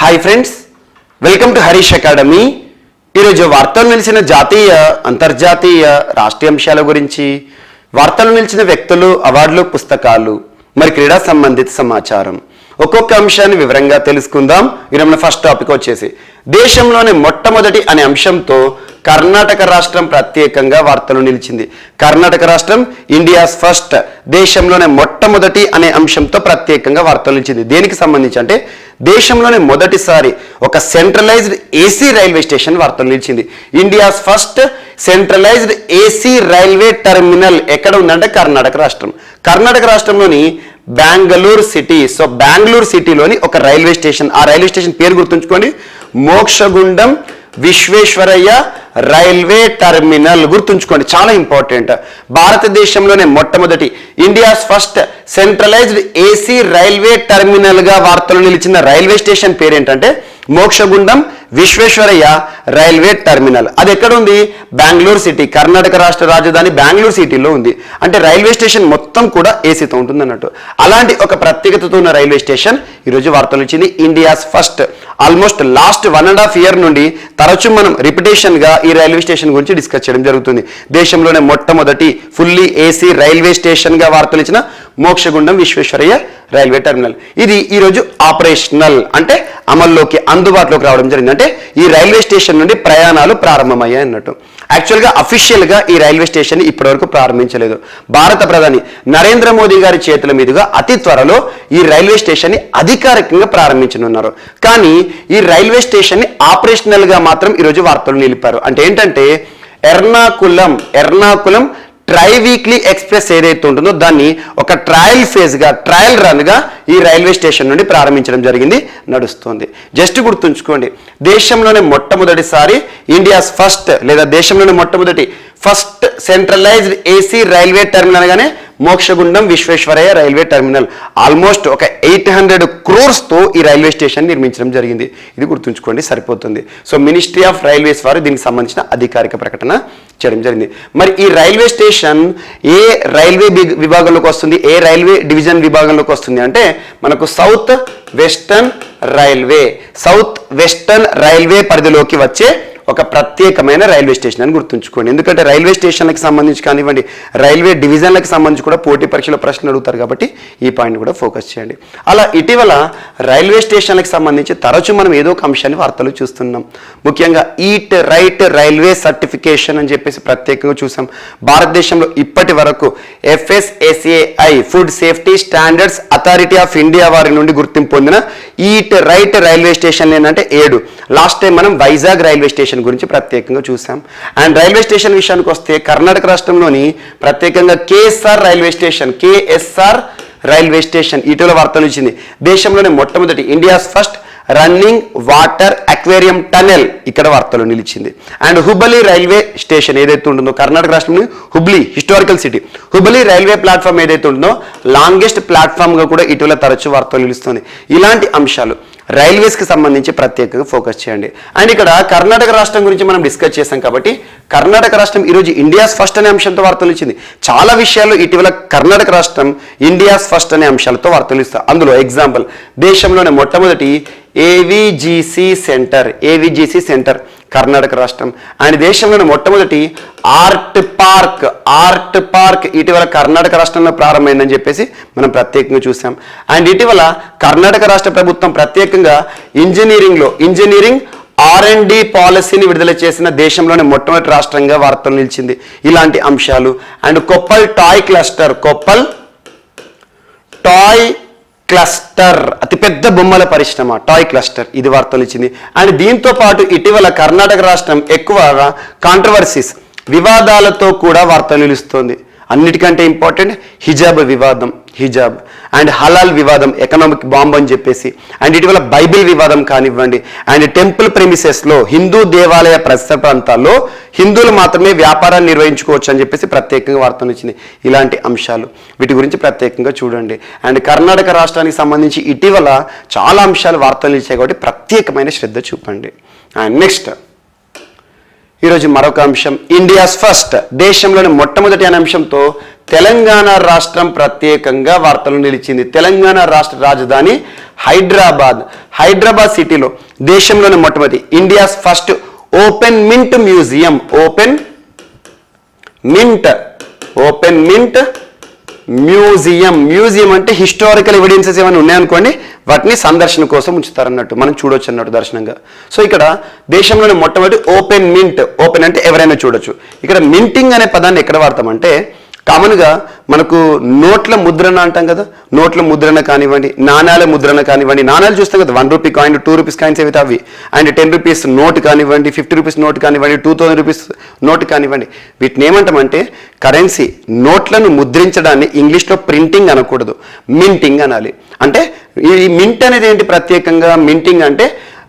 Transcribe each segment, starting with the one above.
Hi friends, welcome to Harish academy. ఈరోజు వార్తలు నిలిచిన జాతీయ అంతర్జాతీయ రాష్ట్రీయ అంశాల గురించి, వార్తలు నిలిచిన వ్యక్తులు, అవార్డులు, పుస్తకాలు, మరి క్రీడా సంబంధిత సమాచారం ఒక్కొక్క అంశాన్ని వివరంగా తెలుసుకుందాం. ఈరోజు మన ఫస్ట్ టాపిక్ వచ్చేసి దేశంలోనే మొట్టమొదటి అనే అంశంతో కర్ణాటక రాష్ట్రం ప్రత్యేకంగా వార్తలు నిలిచింది. కర్ణాటక రాష్ట్రం ఇండియాస్ ఫస్ట్, దేశంలోనే మొట్టమొదటి అనే అంశంతో ప్రత్యేకంగా వార్తలు నిలిచింది. దేనికి సంబంధించి అంటే దేశంలోనే మొదటిసారి ఒక సెంట్రలైజ్డ్ ఏసీ రైల్వే స్టేషన్ వార్తలు నిలిచింది. India's first centralised AC railway terminal ఎక్కడ ఉందంటే కర్ణాటక రాష్ట్రం. కర్ణాటక రాష్ట్రంలోని బెంగళూరు సిటీ. సో బెంగళూరు సిటీలోని ఒక రైల్వే స్టేషన్, ఆ రైల్వే స్టేషన్ పేరు గుర్తుంచుకోండి, మోక్షగుండం విశ్వేశ్వరయ్య రైల్వే టెర్మినల్. గుర్తుంచుకోండి, చాలా ఇంపార్టెంట్. భారతదేశంలోనే మొట్టమొదటి India's first centralised AC railway terminal గా వార్తలు నిలిచిన రైల్వే స్టేషన్ పేరేంటంటే మోక్షగుండం విశ్వేశ్వరయ్య రైల్వే టెర్మినల్. అది ఎక్కడ ఉంది? బెంగళూరు సిటీ. కర్ణాటక రాష్ట్ర రాజధాని బెంగళూరు సిటీలో ఉంది. అంటే రైల్వే స్టేషన్ మొత్తం కూడా ఏసీతో ఉంటుంది అన్నట్టు. అలాంటి ఒక ప్రత్యేకతతో ఉన్న రైల్వే స్టేషన్ ఈరోజు వార్తలు ఇచ్చింది. India's first. Almost last 1.5 year నుండి తరచూ మనం రిపిటేషన్ గా ఈ రైల్వే స్టేషన్ గురించి డిస్కస్ చేయడం జరుగుతుంది. దేశంలోనే మొట్టమొదటి ఫుల్లీ ఏసీ రైల్వే స్టేషన్ గా వార్తలు ఇచ్చిన మోక్షగుండం విశ్వేశ్వరయ్య రైల్వే టెర్మినల్. ఇది ఈరోజు ఆపరేషనల్ అంటే అమల్లోకి, అందుబాటులోకి రావడం జరిగింది. అంటే ఈ రైల్వే స్టేషన్ నుండి ప్రయాణాలు ప్రారంభమయ్యాయి అన్నట్టు. యాక్చువల్గా అఫీషియల్గా ఈ రైల్వే స్టేషన్ ఇప్పటివరకు ప్రారంభించలేదు. భారత ప్రధాని నరేంద్ర మోదీ గారి చేతుల మీదుగా అతి త్వరలో ఈ రైల్వే స్టేషన్ ని అధికారికంగా ప్రారంభించనున్నారు. కానీ ఈ రైల్వే స్టేషన్ ని ఆపరేషనల్ గా మాత్రం ఈరోజు వార్తలు నిలిపారు. అంటే ఏంటంటే ఎర్నాకులం ట్రై వీక్లీ ఎక్స్ప్రెస్ ఏదైతే ఉంటుందో దాన్ని ఒక ట్రయల్ ఫేజ్ గా, ట్రయల్ రన్ గా ఈ రైల్వే స్టేషన్ నుండి ప్రారంభించడం జరిగింది, నడుస్తుంది. జస్ట్ గుర్తుంచుకోండి, దేశంలోనే మొట్టమొదటిసారి ఇండియాస్ ఫస్ట్ లేదా దేశంలోనే మొట్టమొదటి first centralised AC railway terminal గానే Mokshagundam Visvesvaraya railway terminal. Almost ఒక 800 crores తో ఈ రైల్వే స్టేషన్ నిర్మించడం జరిగింది. ఇది గుర్తుంచుకోండి, సరిపోతుంది. సో మినిస్ట్రీ ఆఫ్ రైల్వేస్ వారు దీనికి సంబంధించిన అధికారిక ప్రకటన చేయడం జరిగింది. మరి ఈ రైల్వే స్టేషన్ ఏ రైల్వే విభాగంలోకి వస్తుంది, ఏ రైల్వే డివిజన్ విభాగంలోకి వస్తుంది అంటే మనకు సౌత్ వెస్టర్న్ రైల్వే పరిధిలోకి వచ్చే ఒక ప్రత్యేకమైన రైల్వే స్టేషన్ అని గుర్తుంచుకోండి. ఎందుకంటే రైల్వే స్టేషన్లకు సంబంధించి కానివ్వండి, రైల్వే డివిజన్లకు సంబంధించి కూడా పోటీ పరీక్షలో ప్రశ్నలు అడుగుతారు కాబట్టి ఈ పాయింట్ కూడా ఫోకస్ చేయండి. అలా ఇటీవల రైల్వే స్టేషన్లకు సంబంధించి తరచూ మనం ఏదో ఒక అంశాన్ని వార్తలు చూస్తున్నాం. ముఖ్యంగా ఈట్ రైట్ రైల్వే సర్టిఫికేషన్ అని చెప్పేసి ప్రత్యేకంగా చూసాం. భారతదేశంలో ఇప్పటి వరకు FSSAI food safety standards authority of India వారి నుండి గుర్తింపు పొందిన ఈట్ రైట్ రైల్వే స్టేషన్లు ఏంటంటే 7. లాస్ట్ టైం మనం వైజాగ్ రైల్వే స్టేషన్ గురించి ప్రత్యేకంగా చూసాం. అండ్ రైల్వే స్టేషన్ విషయానికి వస్తే కర్ణాటక రాష్ట్రంలోని ప్రత్యేకంగా KSR రైల్వే స్టేషన్ ఇటీవల వార్తలు ఇచ్చింది. దేశంలోనే మొట్టమొదటి India's first running water aquarium tunnel ఇక్కడ వార్తలు నిలిచింది. అండ్ హుబ్లీ రైల్వే స్టేషన్ ఏదైతే ఉంటుందో కర్ణాటక రాష్ట్రంలో Hubli historical city, Hubli railway platform ఏదైతే ఉంటుందో లాంగెస్ట్ ప్లాట్ఫామ్ గా కూడా ఇటీవల తరచూ వార్తలు నిలుస్తుంది. ఇలాంటి అంశాలు రైల్వేస్ కి సంబంధించి ప్రత్యేకంగా ఫోకస్ చేయండి. అండ్ ఇక్కడ కర్ణాటక రాష్ట్రం గురించి మనం డిస్కస్ చేసాం కాబట్టి కర్ణాటక రాష్ట్రం ఈరోజు ఇండియాస్ ఫస్ట్ అనే అంశంతో వార్తలు ఇచ్చింది. చాలా విషయాలు ఇటీవల కర్ణాటక రాష్ట్రం ఇండియాస్ ఫస్ట్ అనే అంశాలతో వార్తలు ఇస్తారు. అందులో ఎగ్జాంపుల్ దేశంలోనే మొట్టమొదటి AVGC సెంటర్ కర్ణాటక రాష్ట్రం. అండ్ దేశంలోని మొట్టమొదటి ఆర్ట్ పార్క్ ఇటీవల కర్ణాటక రాష్ట్రంలో ప్రారంభమైందని చెప్పేసి మనం ప్రత్యేకంగా చూసాం. అండ్ ఇటీవల కర్ణాటక రాష్ట్ర ప్రభుత్వం ప్రత్యేకంగా ఇంజనీరింగ్ R&D పాలసీని విడుదల చేసిన దేశంలోని మొట్టమొదటి రాష్ట్రంగా వార్తలు నిలిచింది. ఇలాంటి అంశాలు. అండ్ కొప్పల్ టాయ్ క్లస్టర్ అతిపెద్ద బొమ్మల పరిశ్రమ టాయ్ క్లస్టర్, ఇది వార్తలు ఇచ్చింది. అండ్ దీంతో పాటు ఇటీవల కర్ణాటక రాష్ట్రం ఎక్కువగా కాంట్రవర్సీస్ వివాదాలతో కూడా వార్తలు నిలుస్తోంది. అన్నిటికంటే ఇంపార్టెంట్ హిజాబ్ అండ్ హలాల్ వివాదం, ఎకనామిక్ బాంబ్ అని చెప్పేసి. అండ్ ఇటీవల బైబిల్ వివాదం కానివ్వండి, అండ్ టెంపుల్ ప్రెమిసెస్లో హిందూ దేవాలయ పరిసర ప్రాంతాల్లో హిందువులు మాత్రమే వ్యాపారాన్ని నిర్వహించుకోవచ్చు అని చెప్పేసి ప్రత్యేకంగా వార్తలు ఇచ్చింది. ఇలాంటి అంశాలు వీటి గురించి ప్రత్యేకంగా చూడండి. అండ్ కర్ణాటక రాష్ట్రానికి సంబంధించి ఇటీవల చాలా అంశాలు వార్తలు ఇచ్చాయి కాబట్టి ప్రత్యేకమైన శ్రద్ధ చూపండి. అండ్ నెక్స్ట్ ఈరోజు మరొక అంశం ఇండియాస్ ఫస్ట్, దేశంలోని మొట్టమొదటి అనే అంశంతో తెలంగాణ రాష్ట్రం ప్రత్యేకంగా వార్తలు నిలిచింది. తెలంగాణ రాష్ట్ర రాజధాని హైదరాబాద్. హైదరాబాద్ సిటీలో దేశంలోని మొట్టమొదటి India's first open mint museum. Open mint museum అంటే హిస్టారికల్ ఎవిడెన్సెస్ ఏమైనా ఉన్నాయనుకోండి, వాటిని సందర్శన కోసం ఉంచుతారన్నట్టు, మనం చూడొచ్చు అన్నట్టు దర్శనంగా. సో ఇక్కడ దేశంలోని మొట్టమొదటి ఓపెన్ అంటే ఎవరైనా చూడొచ్చు. ఇక్కడ మింటింగ్ అనే పదాన్ని ఎక్కడ వాడతామంటే కామన్గా మనకు నోట్ల ముద్రణ అంటాం కదా, నోట్ల ముద్రణ కానివ్వండి, నాణాల ముద్రణ కానివ్వండి, నాణాలు చూస్తాం కదా, 1 రూపీ కాయిన్, 2 రూపీస్ కాయిన్స్ ఏవైతే అవి, అండ్ 10 రూపీస్ నోట్ కానివ్వండి, 50 రూపీస్ నోట్ కానివ్వండి, 2000 రూపీస్ నోట్ కానివ్వండి, వీటిని ఏమంటామంటే కరెన్సీ నోట్లను ముద్రించడాన్ని ఇంగ్లీష్లో ప్రింటింగ్ అనకూడదు, మింటింగ్ అనాలి. అంటే ఈ మింట్ అనేది ఏంటి ప్రత్యేకంగా, మింటింగ్ అంటే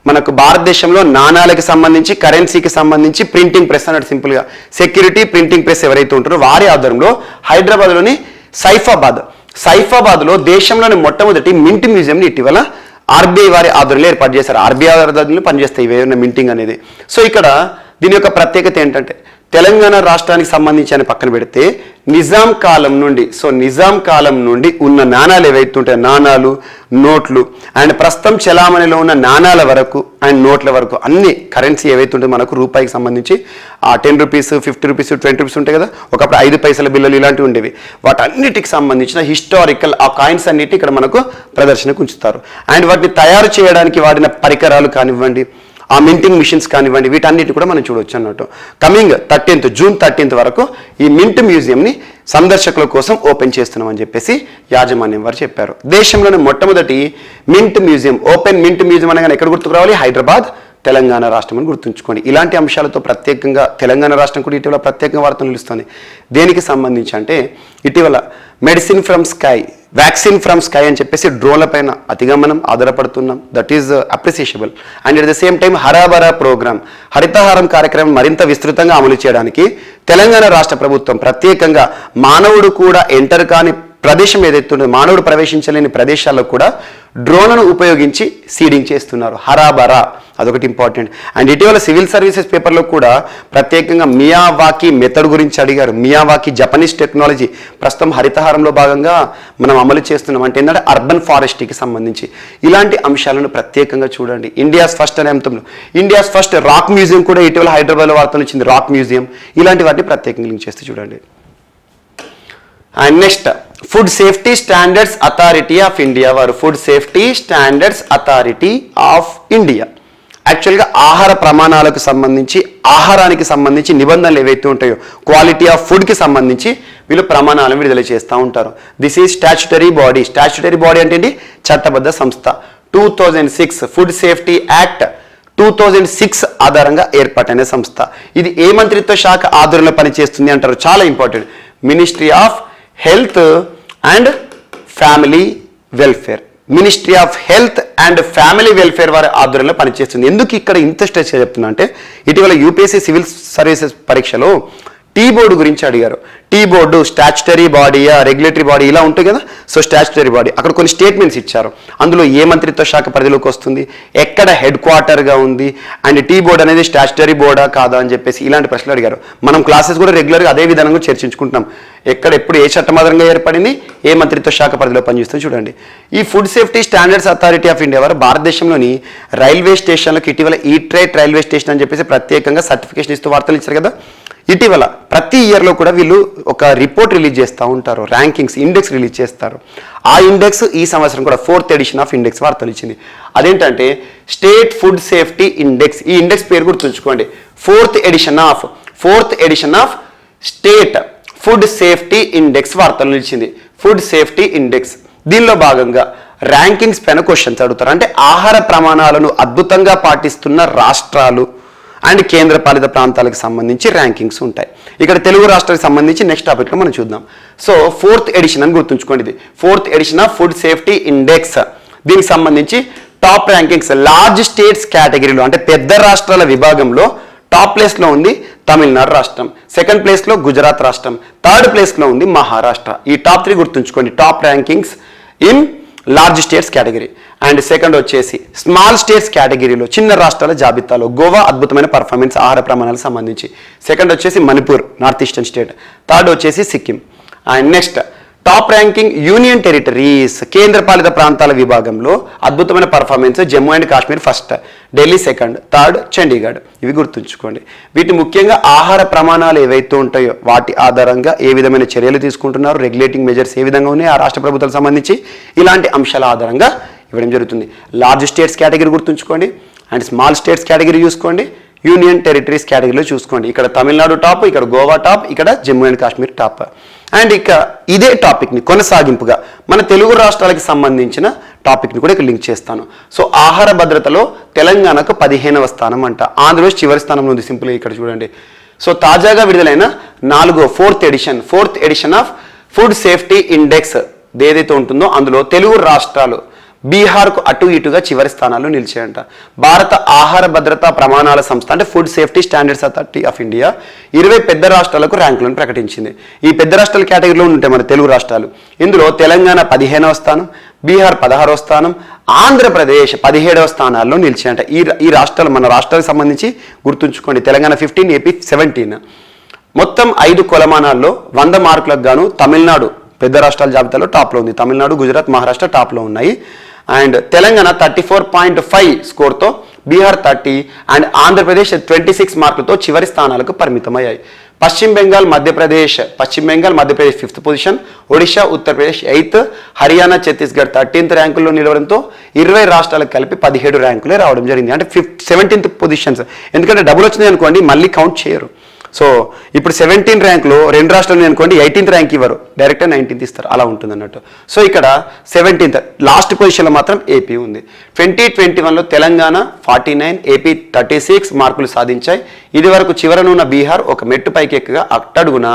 మనకు భారతదేశంలో నాణాలకు సంబంధించి కరెన్సీకి సంబంధించి ప్రింటింగ్ ప్రెస్ అన్నట్టు సింపుల్గా సెక్యూరిటీ ప్రింటింగ్ ప్రెస్ ఎవరైతే ఉంటారో వారి ఆధ్వర్యంలో హైదరాబాద్లోని సైఫాబాద్లో దేశంలోని మొట్టమొదటి మింట్ మ్యూజియంని ఇటీవల ఆర్బీఐ వారి ఆధ్వర్యంలో ఏర్పాటు చేశారు. ఆర్బీఐ ఆధ్వర్యంలో పనిచేస్తాయి ఇవేమైనా మింటింగ్ అనేది. సో ఇక్కడ దీని యొక్క ప్రత్యేకత ఏంటంటే తెలంగాణ రాష్ట్రానికి సంబంధించి అని పక్కన పెడితే నిజాం కాలం నుండి ఉన్న నాణాలు ఏవైతే ఉంటాయో, నాణాలు, నోట్లు అండ్ ప్రస్తుతం చలామణిలో ఉన్న నాణాల వరకు అండ్ నోట్ల వరకు అన్ని కరెన్సీ ఏవైతే ఉంటే మనకు రూపాయికి సంబంధించి ఆ 10 రూపీస్, 50 రూపీస్, 20 రూపీస్ ఉంటాయి కదా, ఒకప్పుడు 5 పైసల బిల్లలు ఇలాంటివి ఉండేవి. వాటన్నిటికి సంబంధించిన హిస్టారికల్ ఆ కాయిన్స్ అన్నిటి ఇక్కడ మనకు ప్రదర్శనకు ఉంచుతారు. అండ్ వాటిని తయారు చేయడానికి వాడిన పరికరాలు కానివ్వండి, ఆ మింటింగ్ మిషన్స్ కానివ్వండి, వీటన్నిటి కూడా మనం చూడొచ్చు అన్నట్టు. కమింగ్ జూన్ 13 వరకు ఈ మింట్ మ్యూజియంని సందర్శకుల కోసం ఓపెన్ చేస్తున్నామని చెప్పేసి యాజమాన్యం వారు చెప్పారు. దేశంలోని మొట్టమొదటి mint museum, open mint museum అనగానే ఎక్కడ గుర్తుకు రావాలి? హైదరాబాద్, తెలంగాణ రాష్ట్రం అని గుర్తుంచుకోండి. ఇలాంటి అంశాలతో ప్రత్యేకంగా తెలంగాణ రాష్ట్రం కూడా ఇటీవల ప్రత్యేకంగా వార్తలు నిలుస్తుంది. దేనికి సంబంధించి అంటే ఇటీవల medicine from sky, vaccine from sky అని చెప్పేసి డ్రోన్ల పైన అతిగా మనం ఆధారపడుతున్నాం. That is appreciable. And at the same time హరాబరా ప్రోగ్రామ్, హరితహారం కార్యక్రమం మరింత విస్తృతంగా అమలు చేయడానికి తెలంగాణ రాష్ట్ర ప్రభుత్వం ప్రత్యేకంగా మానవుడు కూడా ఎంటర్ కాని ప్రదేశం ఏదైతే ఉందో, మానవుడు ప్రవేశించలేని ప్రదేశాల్లో కూడా డ్రోన్లను ఉపయోగించి సీడింగ్ చేస్తున్నారు. హరాబరా అదొకటి ఇంపార్టెంట్. అండ్ ఇటీవల సివిల్ సర్వీసెస్ పేపర్లో కూడా ప్రత్యేకంగా మియావాకి మెథడ్ గురించి అడిగారు. మియావాకి జపనీస్ టెక్నాలజీ ప్రస్తుతం హరితహారంలో భాగంగా మనం అమలు చేస్తున్నాం. అంటే ఏంటంటే అర్బన్ ఫారెస్ట్కి సంబంధించి ఇలాంటి అంశాలను ప్రత్యేకంగా చూడండి. ఇండియాస్ ఫస్ట్ అనే అంశంలో ఇండియాస్ ఫస్ట్ రాక్ మ్యూజియం కూడా ఇటీవల హైదరాబాద్లో వార్తలు వచ్చింది. రాక్ మ్యూజియం ఇలాంటి వాటిని ప్రత్యేకంగా లింక్ చేస్తే చూడండి. And next food safety standards authority of India వారు, food safety standards authority of India యాక్చువల్గా ఆహార ప్రమాణాలకు సంబంధించి, ఆహారానికి సంబంధించి నిబంధనలు ఏవైతే ఉంటాయో, క్వాలిటీ ఆఫ్ ఫుడ్కి సంబంధించి వీళ్ళు ప్రమాణాలను విడుదల చేస్తూ ఉంటారు. This is statutory body. Statutory body అంటే ఏంటి? చట్టబద్ధ సంస్థ. 2006 ఫుడ్ సేఫ్టీ యాక్ట్ 2006 ఆధారంగా ఏర్పాటైన సంస్థ. ఇది ఏ మంత్రిత్వ శాఖ ఆధ్వర్యంలో పనిచేస్తుంది అంటారు? చాలా important. Ministry of health and family welfare. Ministry of health and family welfare వారి ఆధ్వర్యంలో పనిచేస్తుంది. ఎందుకు ఇక్కడ ఇంత స్ట్రెస్ చెప్తున్నా అంటే ఇటీవల యూపీఎస్సీ సివిల్ సర్వీసెస్ పరీక్షలో టీ బోర్డు గురించి అడిగారు. టీ బోర్డు స్టాచ్యుటరీ బాడీయా, రెగ్యులేటరీ బాడీ ఇలా ఉంటుంది కదా. సో స్టాచ్యుటరీ బాడీ అక్కడ కొన్ని స్టేట్మెంట్స్ ఇచ్చారు. అందులో ఏ మంత్రిత్వ శాఖ పరిధిలోకి వస్తుంది, ఎక్కడ హెడ్ క్వార్టర్గా ఉంది, అండ్ టీ బోర్డు అనేది స్టాచ్యుటరీ బోర్డా కాదా అని చెప్పేసి ఇలాంటి ప్రశ్నలు అడిగారు. మనం క్లాసెస్ కూడా రెగ్యులర్గా అదే విధానంగా చర్చించుకుంటున్నాం. ఎక్కడ ఎప్పుడు ఏ చట్టమాధారంగా ఏర్పడింది, ఏ మంత్రిత్వ శాఖ పరిధిలో పనిచేస్తుంది చూడండి. ఈ food safety standards authority of India వారు భారతదేశంలోని రైల్వే స్టేషన్లకు ఇటీవల ఈట్ రైట్ రైల్వే స్టేషన్ అని చెప్పేసి ప్రత్యేకంగా సర్టిఫికేషన్ ఇస్తూ వార్తలు ఇచ్చారు కదా. ఇటీవల ప్రతి ఇయర్లో కూడా వీళ్ళు ఒక రిపోర్ట్ రిలీజ్ చేస్తూ ఉంటారు, ర్యాంకింగ్స్ ఇండెక్స్ రిలీజ్ చేస్తారు. ఆ ఇండెక్స్ ఈ సంవత్సరం కూడా 4th ఎడిషన్ ఆఫ్ ఇండెక్స్ వార్తలు ఇచ్చింది. అదేంటంటే స్టేట్ ఫుడ్ సేఫ్టీ ఇండెక్స్. ఈ ఇండెక్స్ పేరు గుర్తుంచుకోండి. 4th edition of state food safety index వార్తలు నిలిచింది. ఫుడ్ సేఫ్టీ ఇండెక్స్ దీనిలో భాగంగా ర్యాంకింగ్స్ పైన క్వశ్చన్స్ అడుగుతారు. అంటే ఆహార ప్రమాణాలను అద్భుతంగా పాటిస్తున్న రాష్ట్రాలు అండ్ కేంద్రపాలిత ప్రాంతాలకు సంబంధించి ర్యాంకింగ్స్ ఉంటాయి. ఇక్కడ తెలుగు రాష్ట్రాలకు సంబంధించి నెక్స్ట్ టాపిక్లో మనం చూద్దాం. సో 4th ఎడిషన్ అని గుర్తుంచుకోండి. ఇది 4th edition of food safety index. దీనికి సంబంధించి టాప్ ర్యాంకింగ్స్ లార్జ్ స్టేట్స్ కేటగిరీలో అంటే పెద్ద రాష్ట్రాల విభాగంలో టాప్ ప్లేస్లో ఉంది తమిళనాడు రాష్ట్రం, సెకండ్ ప్లేస్లో గుజరాత్ రాష్ట్రం, థర్డ్ ప్లేస్లో ఉంది మహారాష్ట్ర. ఈ టాప్ 3 గుర్తుంచుకోండి. Top rankings in large states category. And second వచ్చేసి స్మాల్ స్టేట్స్ కేటగిరీలో చిన్న రాష్ట్రాల జాబితాలో గోవా అద్భుతమైన పర్ఫార్మెన్స్ ఆహార ప్రమాణాలకు సంబంధించి. సెకండ్ వచ్చేసి Manipur north eastern state. Third వచ్చేసి Sikkim. And next top ranking union territories, కేంద్రపాలిత ప్రాంతాల విభాగంలో అద్భుతమైన performance Jammu and Kashmir first, Delhi second, third Chandigarh. ఇవి గుర్తుంచుకోండి. వీటి ముఖ్యంగా ఆహార ప్రమాణాలు ఏవైతే ఉంటాయో వాటి ఆధారంగా ఏ విధమైన చర్యలు తీసుకుంటున్నారు, రెగ్యులేటింగ్ మెజర్స్ ఏ విధంగా ఉన్నాయి ఆ రాష్ట్ర ప్రభుత్వాలకు సంబంధించి, ఇలాంటి అంశాల ఆధారంగా ఇవ్వడం జరుగుతుంది. లార్జ్ స్టేట్స్ కేటగిరీ గుర్తుంచుకోండి అండ్ స్మాల్ స్టేట్స్ కేటగిరీ చూసుకోండి, యూనియన్ టెరిటరీస్ కేటగిరీలో చూసుకోండి. ఇక్కడ తమిళనాడు టాప్, ఇక్కడ గోవా టాప్, ఇక్కడ Jammu and Kashmir top. And ఇక ఇదే టాపిక్ని కొనసాగింపుగా మన తెలుగు రాష్ట్రాలకు సంబంధించిన టాపిక్ని కూడా ఇక్కడ లింక్ చేస్తాను. సో ఆహార భద్రతలో తెలంగాణకు 15వ స్థానం అంట, ఆంధ్రప్రదేశ్ చివరి స్థానంలో ఉంది. సింపుల్గా ఇక్కడ చూడండి. సో తాజాగా విడుదలైన fourth edition of food safety index ఏదైతే ఉంటుందో అందులో తెలుగు రాష్ట్రాలు బీహార్కు అటు ఇటుగా చివరి స్థానాల్లో నిలిచాయంట. భారత ఆహార భద్రతా ప్రమాణాల సంస్థ అంటే food safety standards authority of India 20 పెద్ద రాష్ట్రాలకు ర్యాంకులను ప్రకటించింది. ఈ పెద్ద రాష్ట్రాల కేటగిరీలో ఉంటాయి మన తెలుగు రాష్ట్రాలు. ఇందులో తెలంగాణ 15వ స్థానం, బీహార్ 16వ స్థానం, ఆంధ్రప్రదేశ్ 17వ స్థానాల్లో నిలిచాయంట. ఈ రాష్ట్రాలు మన రాష్ట్రాలకు సంబంధించి గుర్తుంచుకోండి. తెలంగాణ 15, ఏపీ 17. మొత్తం 5 కొలమానాల్లో 100 మార్కులకు గాను తమిళనాడు పెద్ద రాష్ట్రాల జాబితాలో టాప్లో ఉంది. తమిళనాడు, గుజరాత్, మహారాష్ట్ర టాప్లో ఉన్నాయి. అండ్ తెలంగాణ 34.5 స్కోర్తో, బీహార్ 30 అండ్ ఆంధ్రప్రదేశ్ 26 మార్కులతో చివరి స్థానాలకు పరిమితమయ్యాయి. పశ్చిమ Bengal Madhya Pradesh 5th position, Odisha, Uttar Pradesh 8th, Haryana, Chhattisgarh 13th ర్యాంకుల్లో నిలవడంతో 20 రాష్ట్రాలకు కలిపి 17 ర్యాంకులే రావడం జరిగింది. అంటే 17th పొజిషన్స్. ఎందుకంటే డబుల్ వచ్చింది అనుకోండి మళ్ళీ కౌంట్ చేయరు. సో ఇప్పుడు 17 ర్యాంకులో 2 రాష్ట్రాలు అనుకోండి 18th ర్యాంక్ ఇవ్వరు, డైరెక్ట్గా 19th ఇస్తారు, అలా ఉంటుంది అన్నట్టు. సో ఇక్కడ 17th లాస్ట్ పొజిషన్లో మాత్రం ఏపీ ఉంది. 2021లో తెలంగాణ 49, ఏపీ 36 మార్కులు సాధించాయి. ఇది వరకు చివరనున్న బీహార్ ఒక మెట్టు పైకి ఎక్కగా అట్టడుగున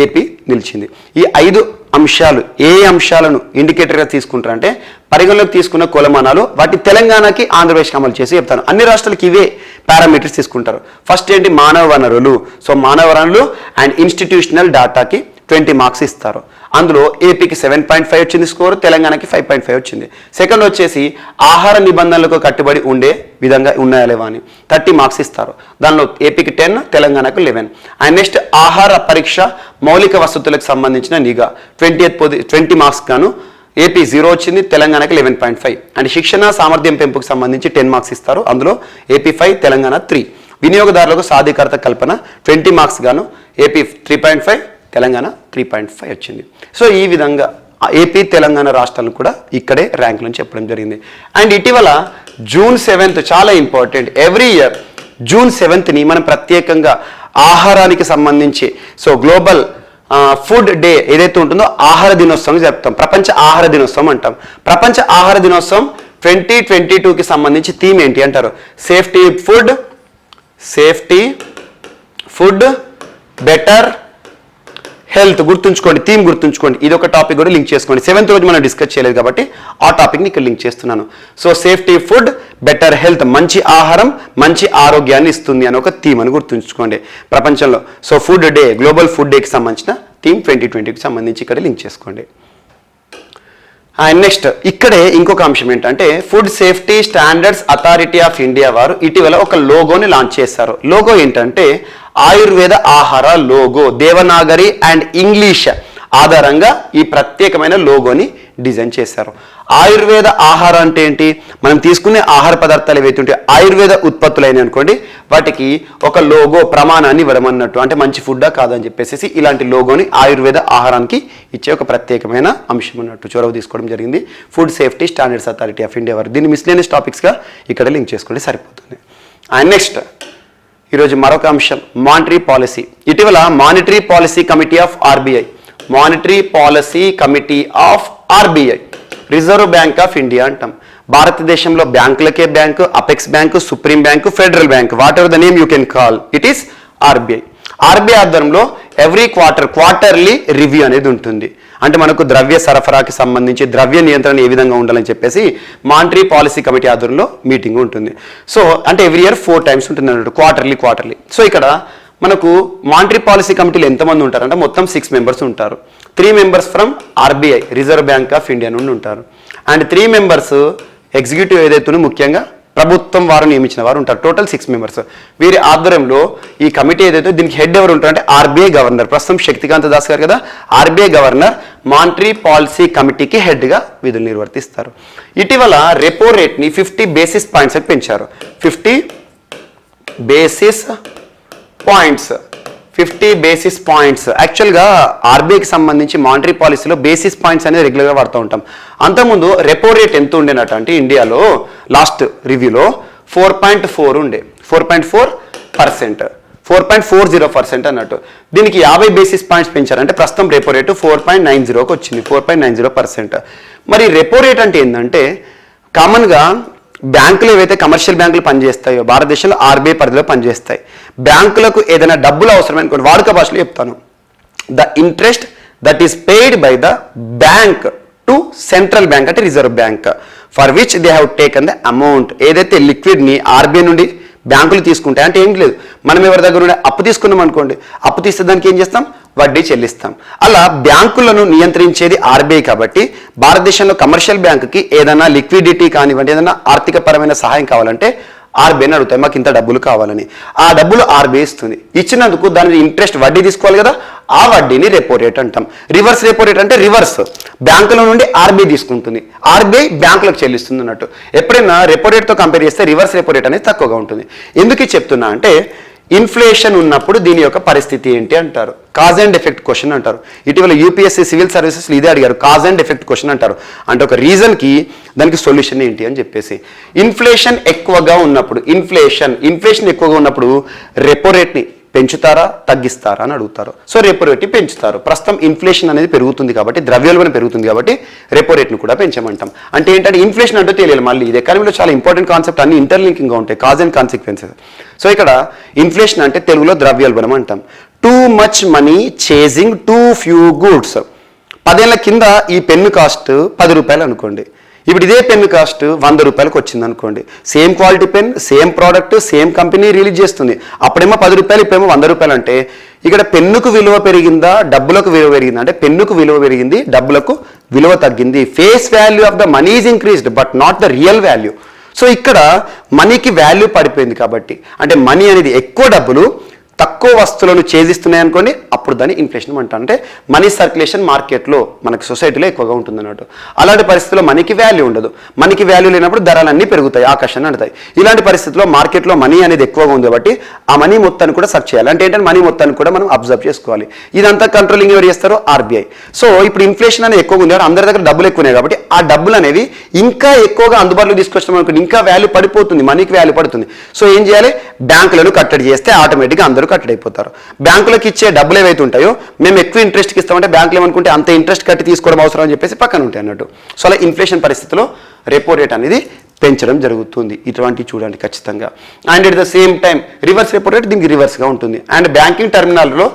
ఏపీ నిలిచింది. ఈ 5 అంశాలు ఏ అంశాలను ఇండికేటర్గా తీసుకుంటారంటే పరిగణలోకి తీసుకున్న కొలమానాలు వాటి తెలంగాణకి ఆంధ్రప్రదేశ్కి అమలు చేసి చెప్తాను. అన్ని రాష్ట్రాలకి ఇవే పారామీటర్స్ తీసుకుంటారు. ఫస్ట్ ఏంటి మానవ వనరులు. సో మానవ వనరులు అండ్ ఇన్స్టిట్యూషనల్ డాటాకి 20 మార్క్స్ ఇస్తారు. అందులో ఏపీకి 7.5 వచ్చింది స్కోర్, తెలంగాణకి 5.5 వచ్చింది. సెకండ్ వచ్చేసి ఆహార నిబంధనలకు కట్టుబడి ఉండే విధంగా ఉన్నాయా లేవా అని 30 మార్క్స్ ఇస్తారు. దానిలో ఏపీకి 10, తెలంగాణకు 11. అండ్ నెక్స్ట్ ఆహార పరీక్ష మౌలిక వసతులకు సంబంధించిన నిఘా 20 మార్క్స్ గాను ఏపీ 0 వచ్చింది, తెలంగాణకి 11.5. అండ్ శిక్షణ సామర్థ్యం పెంపుకు సంబంధించి 10 మార్క్స్ ఇస్తారు. అందులో ఏపీ 5, తెలంగాణ 3. వినియోగదారులకు సాధికారత కల్పన 20 మార్క్స్ గాను ఏపీ 3.5, తెలంగాణ 3.5 వచ్చింది. సో ఈ విధంగా ఏపీ, తెలంగాణ రాష్ట్రాలను కూడా ఇక్కడే ర్యాంకులను చెప్పడం జరిగింది. అండ్ ఇటీవల June 7th చాలా important. Every year June 7th మనం ప్రత్యేకంగా ఆహారానికి సంబంధించి సో గ్లోబల్ ఫుడ్ డే ఏదైతే ఉంటుందో ఆహార దినోత్సవం జరుపుతాం. ప్రపంచ ఆహార దినోత్సవం అంటాం. ప్రపంచ ఆహార దినోత్సవం 2022కి సంబంధించి థీమ్ ఏంటి అంటారు? Safety food better health. గుర్తుంచుకోండి, థీమ్ గుర్తుంచుకోండి. ఇది ఒక టాపిక్ కూడా లింక్ చేసుకోండి. 7th రోజు మనం డిస్కస్ చేయలేదు కాబట్టి ఆ టాపిక్ని ఇక్కడ లింక్ చేస్తున్నాను. So safety food better health, మంచి ఆహారం మంచి ఆరోగ్యాన్ని ఇస్తుంది అని ఒక థీమ్ అని గుర్తుంచుకోండి ప్రపంచంలో. So food day, global food డేకి సంబంధించిన థీమ్ 2020కి సంబంధించి ఇక్కడ లింక్ చేసుకోండి. అండ్ నెక్స్ట్ ఇక్కడే ఇంకొక అంశం ఏంటంటే food safety standards authority of India వారు ఇటీవల ఒక లోగోని లాంచ్ చేశారు. లోగో ఏంటంటే ఆయుర్వేద ఆహార లోగో, దేవనాగరి అండ్ ఇంగ్లీష్ ఆధారంగా ఈ ప్రత్యేకమైన లోగోని డిజైన్ చేశారు. ఆయుర్వేద ఆహారం అంటే ఏంటి? మనం తీసుకునే ఆహార పదార్థాలు ఏవైతే ఉంటాయో ఆయుర్వేద ఉత్పత్తులు అయినాయి అనుకోండి వాటికి ఒక లోగో ప్రమాణాన్ని ఇవ్వడం అన్నట్టు. అంటే మంచి ఫుడ్డా కాదని చెప్పేసి ఇలాంటి లోగోని ఆయుర్వేద ఆహారానికి ఇచ్చే ఒక ప్రత్యేకమైన అంశం అన్నట్టు చొరవ తీసుకోవడం జరిగింది food safety standards authority of India వారు. దీన్ని మిస్లేనియస్ టాపిక్స్గా ఇక్కడ లింక్ చేసుకుంటే సరిపోతుంది. అండ్ నెక్స్ట్ ఈరోజు మరొక అంశం మానిటరీ పాలసీ. ఇటీవల monetary policy committee of RBI, monetary policy committee of RBI, reserve bank of India అంటాం. భారతదేశంలో బ్యాంకులకే bank, apex bank, supreme bank, federal bank, whatever the name you can call, it is RBI. RBI ఆధ్వర్యంలో every quarterly review అనేది ఉంటుంది. అంటే మనకు ద్రవ్య సరఫరాకి సంబంధించి ద్రవ్య నియంత్రణ ఏ విధంగా ఉండాలని చెప్పేసి మానిటరీ పాలసీ కమిటీ ఆధ్వర్యంలో మీటింగ్ ఉంటుంది. సో అంటే ఎవ్రీ ఇయర్ 4 times ఉంటుంది అన్నట్టు, క్వార్టర్లీ. సో ఇక్కడ మనకు మానిటరీ పాలసీ కమిటీలో ఎంతమంది ఉంటారంటే మొత్తం 6 members ఉంటారు. 3 members from RBI, reserve bank of India నుండి ఉంటారు. అండ్ 3 members ఎగ్జిక్యూటివ్ ఏదైతే ముఖ్యంగా ప్రభుత్వం వారు నియమించిన వారు ఉంటారు. Total 6 members. వీరి ఆధ్వర్యంలో ఈ కమిటీ ఏదైతే దీనికి హెడ్ ఎవరు ఉంటారంటే ఆర్బీఐ గవర్నర్, ప్రస్తుతం శక్తికాంత దాస్ గారు కదా, ఆర్బీఐ గవర్నర్ మానిటరీ పాలసీ కమిటీకి హెడ్గా విధులు నిర్వర్తిస్తారు. ఇటీవల రెపో రేట్ని 50 బేసిస్ పాయింట్స్ పెంచారు. 50 బేసిస్ పాయింట్స్ 50 బేసిస్ పాయింట్స్. యాక్చువల్గా ఆర్బీఐకి సంబంధించి మానిటరీ పాలసీలో బేసిస్ పాయింట్స్ అనేది రెగ్యులర్గా వాడుతూ ఉంటాం. అంతకుముందు రెపో రేట్ ఎంత ఉండేనట అంటే ఇండియాలో లాస్ట్ రివ్యూలో 4.4 ఉండే, 4.4%, 4.40% అన్నట్టు. దీనికి 50 బేసిస్ పాయింట్స్ పెంచారంటే ప్రస్తుతం రెపో రేటు 4.90కి వచ్చింది, 4.90%. మరి రెపో రేట్ అంటే ఏంటంటే కామన్గా బ్యాంకులు ఏవైతే కమర్షియల్ బ్యాంకులు పనిచేస్తాయో భారతదేశంలో ఆర్బీఐ పరిధిలో పనిచేస్తాయి. బ్యాంకులకు ఏదైనా డబ్బులు అవసరమైన కొన్ని వాడుక భాషలో చెప్తాను. The interest that is paid by the bank to central bank అంటే reserve bank for which they have taken the amount. ఏదైతే లిక్విడ్ని ఆర్బీఐ నుండి బ్యాంకులు తీసుకుంటాయి అంటే ఏం లేదు, మనం ఎవరి దగ్గర నుండి అప్పు తీసుకున్నాం అనుకోండి, అప్పు తీస్తే దానికి ఏం చేస్తాం, వడ్డీ చెల్లిస్తాం. అలా బ్యాంకులను నియంత్రించేది ఆర్బీఐ కాబట్టి భారతదేశంలో కమర్షియల్ బ్యాంకుకి ఏదైనా లిక్విడిటీ కానివ్వండి, ఏదైనా ఆర్థిక పరమైన సహాయం కావాలంటే ఆర్బీఐని అడుగుతాయి, మాకు ఇంత డబ్బులు కావాలని. ఆ డబ్బులు ఆర్బీఐ ఇస్తుంది. ఇచ్చినందుకు దాని ఇంట్రెస్ట్ వడ్డీ తీసుకోవాలి కదా, ఆ వడ్డీని రెపో రేట్ అంటాం. రివర్స్ రెపో రేట్ అంటే రివర్స్, బ్యాంకుల నుండి ఆర్బీఐ తీసుకుంటుంది, ఆర్బీఐ బ్యాంకులకు చెల్లిస్తుంది అన్నట్టు. ఎప్పుడైనా రెపో రేట్తో కంపేర్ చేస్తే రివర్స్ రెపో రేట్ అనేది తక్కువగా ఉంటుంది. ఎందుకు చెప్తున్నా అంటే ఇన్ఫ్లేషన్ ఉన్నప్పుడు దీని యొక్క పరిస్థితి ఏంటి అంటారు. కాజ్ అండ్ ఎఫెక్ట్ క్వశ్చన్ అంటారు. ఇటీవల యూపీఎస్సీ సివిల్ సర్వీసెస్లో ఇదే అడిగారు, కాజ్ అండ్ ఎఫెక్ట్ క్వశ్చన్ అంటారు. అంటే ఒక రీజన్కి దానికి సొల్యూషన్ ఏంటి అని చెప్పేసి. ఇన్ఫ్లేషన్ ఎక్కువగా ఉన్నప్పుడు, ఇన్ఫ్లేషన్ ఎక్కువగా ఉన్నప్పుడు రెపో రేట్ని పెంచుతారా తగ్గిస్తారా అని అడుగుతారు. సో రెపో రేట్ని పెంచుతారు. ప్రస్తుతం ఇన్ఫ్లేషన్ అనేది పెరుగుతుంది కాబట్టి, ద్రవ్యోల్బణం పెరుగుతుంది కాబట్టి రెపో రేట్ని కూడా పెంచమంటాం. అంటే ఏంటంటే ఇన్ఫ్లేషన్ అంటే తెలియాలి. మళ్ళీ ఇది ఎకానమీలో చాలా ఇంపార్టెంట్ కాన్సెప్ట్, అన్ని ఇంటర్లింకింగ్గా ఉంటాయి, కాజ్ అండ్ కాన్సిక్వెన్సెస్. సో ఇక్కడ ఇన్ఫ్లేషన్ అంటే తెలుగులో ద్రవ్యోల్బణం అంటాం. Too much money chasing two few goods. 10 ఏళ్ల కింద ఈ పెన్ను కాస్ట్ 10 రూపాయలు అనుకోండి, ఇప్పుడు ఇదే పెన్ను కాస్ట్ 100 రూపాయలకు వచ్చింది అనుకోండి. Same quality pen, same product, same company release చేస్తుంది. అప్పుడేమో 10 రూపాయలు, ఇప్పుడేమో 100 రూపాయలు. అంటే ఇక్కడ పెన్నుకు విలువ పెరిగిందా, డబ్బులకు విలువ పెరిగిందా అంటే పెన్నుకు విలువ పెరిగింది, డబ్బులకు విలువ తగ్గింది. Face value of the money is increased but not the real value. So ఇక్కడ మనీకి వాల్యూ పడిపోయింది కాబట్టి, అంటే మనీ అనేది ఎక్కువ డబ్బులు తక్కువ వస్తువులను చేజిస్తున్నాయి అనుకోండి, అప్పుడు దాన్ని ఇన్ఫ్లేషన్ అంటారు. అంటే మనీ సర్క్యులేషన్ మార్కెట్లో మనకి సొసైటీలో ఎక్కువగా ఉంటుంది అన్నట్టు. అలాంటి పరిస్థితుల్లో మనీకి వాల్యూ ఉండదు. మనీకి వాల్యూ లేనప్పుడు ధరలన్నీ పెరుగుతాయి, ఆకర్షణ అంటాయి. ఇలాంటి పరిస్థితుల్లో మార్కెట్లో మనీ అనేది ఎక్కువగా ఉంది కాబట్టి ఆ మనీ మొత్తాన్ని కూడా సర్చ్ చేయాలి. అంటే ఏంటంటే మనీ మొత్తాన్ని కూడా మనం అబ్జర్వ్ చేసుకోవాలి. ఇదంతా కంట్రోలింగ్ ఎవరు చేస్తారో ఆర్బీఐ. సో ఇప్పుడు ఇన్ఫ్లేషన్ అనేది ఎక్కువగా ఉంది, అందరి దగ్గర డబ్బులు ఎక్కువ ఉన్నాయి కాబట్టి ఆ డబ్బులు అనేవి ఇంకా ఎక్కువగా అందుబాటులో తీసుకొచ్చాం అనుకోండి, ఇంకా వాల్యూ పడిపోతుంది, మనీకి వాల్యూ పడుతుంది. సో ఏం చేయాలి, బ్యాంకులను కట్టడి చేస్తే ఆటోమేటిక్గా అందరూ కట్టడి అయిపోతారు. బ్యాంకులకు ఇచ్చే డబ్బులు ఏవైతే ఉంటాయో మేము ఎక్కువ ఇంట్రెస్ట్కి ఇస్తామంటే బ్యాంకులు ఏమనుకుంటే అంత ఇంట్రెస్ట్ కట్టి తీసుకోవడం అవసరం అని చెప్పేసి పక్కన ఉంటాయి అన్నట్టు. సో అలా ఇన్ఫ్లేషన్ పరిస్థితిలో రెపో రేట్ అనేది పెంచడం జరుగుతుంది. ఇటువంటివి చూడండి ఖచ్చితంగా. And at the same time reverse repo rate దీనికి రివర్స్గా ఉంటుంది. అండ్ బ్యాంకింగ్ టర్మినల్లో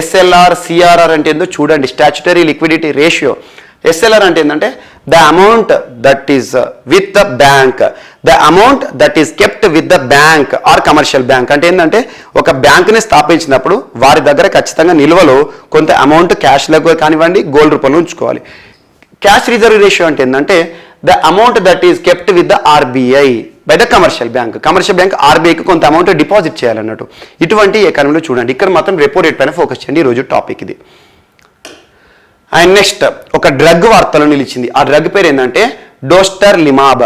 ఎస్ఎల్ఆర్, సిఆర్ఆర్ అంటే ఏందో చూడండి, స్టాచ్యుటరీ లిక్విడిటీ రేషియో. ఎస్ఎల్ఆర్ అంటే ఏంటంటే the amount that is with the bank, the amount that is kept with the bank or commercial bank. అంటే ఏంటంటే ఒక బ్యాంకుని స్థాపించినప్పుడు వారి దగ్గర ఖచ్చితంగా నిల్వలో కొంత అమౌంట్ క్యాష్లకు కానివ్వండి, గోల్డ్ రూపంలో ఉంచుకోవాలి. క్యాష్ రిజర్వ్ రేషియో అంటే ఏంటంటే the amount that is kept with the RBI by the commercial bank. Commercial bank ఆర్బీఐకి కొంత అమౌంట్ డిపాజిట్ చేయాలన్నట్టు. ఇటువంటి ఎకానమీలో చూడండి. ఇక్కడ మాత్రం రెపో రేట్ పైన ఫోకస్ చేయండి, ఈరోజు టాపిక్ ఇది. అండ్ నెక్స్ట్ ఒక డ్రగ్ వార్తలో నిలిచింది. ఆ డ్రగ్ పేరు ఏంటంటే డోస్టర్లిమాబ్.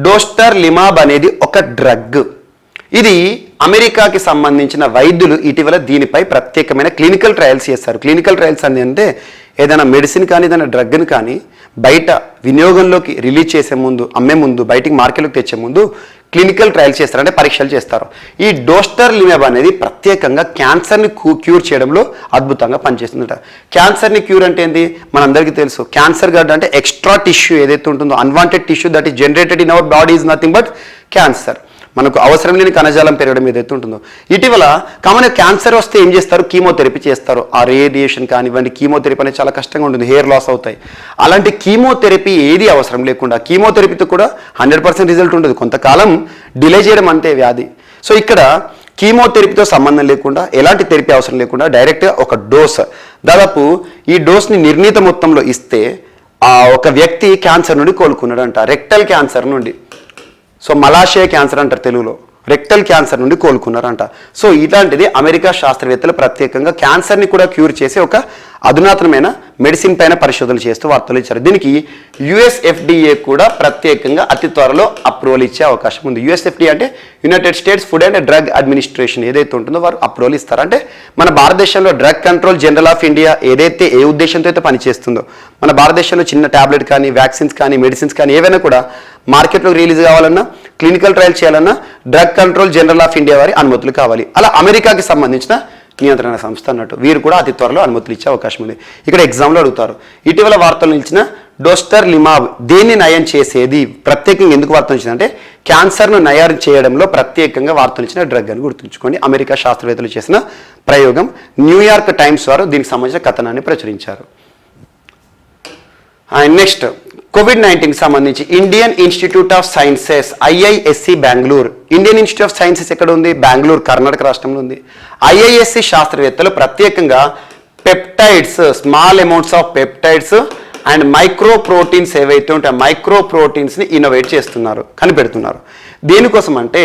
డోస్టర్లిమాబ్ అనేది ఒక డ్రగ్. ఇది అమెరికాకి సంబంధించిన వైద్యులు ఇటీవల దీనిపై ప్రత్యేకమైన క్లినికల్ ట్రయల్స్ చేస్తారు. క్లినికల్ ట్రయల్స్ అంటే ఏదైనా మెడిసిన్ కానీ ఏదైనా డ్రగ్ని కానీ బయట వినియోగంలోకి రిలీజ్ చేసే ముందు, అమ్మే ముందు, బయటికి మార్కెట్లోకి తెచ్చే ముందు క్లినికల్ ట్రయల్స్ చేస్తారు, అంటే పరీక్షలు చేస్తారు. ఈ డోస్టర్లిమాబ్ అనేది ప్రత్యేకంగా క్యాన్సర్ని క్యూర్ చేయడంలో అద్భుతంగా పనిచేస్తుందట. క్యాన్సర్ని క్యూర్ అంటే ఏంటి మనందరికీ తెలుసు. క్యాన్సర్ గడ్డ అంటే ఎక్స్ట్రా టిష్యూ ఏదైతే ఉంటుందో, unwanted tissue that is generated in our body is nothing but cancer. మనకు అవసరం లేని కణజాలం పెరగడం ఏదైతే ఉంటుందో. ఇటీవల కామన్గా క్యాన్సర్ వస్తే ఏం చేస్తారు, కీమోథెరపీ చేస్తారు. ఆ రేడియేషన్ కానివ్వండి, కీమోథెరపీ అనేది చాలా కష్టంగా ఉంటుంది, హెయిర్ లాస్ అవుతాయి. అలాంటి కీమోథెరపీ ఏది అవసరం లేకుండా, కీమోథెరపీతో కూడా 100% రిజల్ట్ ఉండదు, కొంతకాలం డిలే చేయడం అంతే వ్యాధి. సో ఇక్కడ కీమోథెరపీతో సంబంధం లేకుండా, ఎలాంటి థెరపీ అవసరం లేకుండా డైరెక్ట్గా ఒక డోస్ దాదాపు ఈ డోస్ని నిర్ణీత మొత్తంలో ఇస్తే ఒక వ్యక్తి క్యాన్సర్ నుండి కోలుకున్నాడంట, రెక్టల్ క్యాన్సర్ నుండి. సో మలాశయ క్యాన్సర్ అంటారు తెలుగులో, రెక్టల్ క్యాన్సర్ నుండి కోలుకున్నారంట. సో ఇలాంటిది అమెరికా శాస్త్రవేత్తలు ప్రత్యేకంగా క్యాన్సర్ని కూడా క్యూర్ చేసి ఒక అధునాతనమైన మెడిసిన్ పైన పరిశోధనలు చేస్తూ వార్తలు ఇచ్చారు. దీనికి యుఎస్ఎఫ్డిఏ కూడా ప్రత్యేకంగా అతి త్వరలో అప్రూవల్ ఇచ్చే అవకాశం ఉంది. యుఎస్ఎఫ్డిఏ అంటే United states food and drug administration ఏదైతే ఉంటుందో వారు అప్రూవల్ ఇస్తారు. అంటే మన భారతదేశంలో drug control general of India ఏదైతే ఏ ఉద్దేశంతో అయితే పనిచేస్తుందో, మన భారతదేశంలో చిన్న టాబ్లెట్ కానీ వ్యాక్సిన్స్ కానీ మెడిసిన్స్ కానీ ఏవైనా కూడా మార్కెట్లోకి రిలీజ్ కావాలన్నా క్లినికల్ ట్రయల్ చేయాలన్నా drug control general of India వారి అనుమతులు కావాలి. అలా అమెరికాకి సంబంధించిన నియంత్రణ సంస్థ అన్నట్టు వీరు కూడా అతి త్వరలో అనుమతులు ఇచ్చే అవకాశం ఉంది. ఇక్కడ ఎగ్జామ్లో అడుగుతారు, ఇటీవల వార్తలు నిలిచిన డోస్టర్లిమాబ్ దేన్ని నయం చేసేది? ప్రత్యేకంగా ఎందుకు వార్తలు ఇచ్చిందంటే క్యాన్సర్ను నయం చేయడంలో ప్రత్యేకంగా వార్తలు ఇచ్చిన డ్రగ్ అని గుర్తుంచుకోండి. అమెరికా శాస్త్రవేత్తలు చేసిన ప్రయోగం. న్యూయార్క్ టైమ్స్ వారు దీనికి సంబంధించిన కథనాన్ని ప్రచురించారు. అండ్ నెక్స్ట్ కోవిడ్-19 సంబంధించి Indian institute of sciences IISc Bengaluru. Indian institute of sciences ఎక్కడ ఉంది? బెంగళూరు, కర్ణాటక రాష్ట్రంలో ఉంది. ఐఐఎస్సి శాస్త్రవేత్తలు ప్రత్యేకంగా peptides, small amounts of peptides and micro proteins ఏవైతే ఉంటాయో మైక్రో ప్రోటీన్స్ని ఇన్నోవేట్ చేస్తున్నారు, కనిపెడుతున్నారు. దేనికోసం అంటే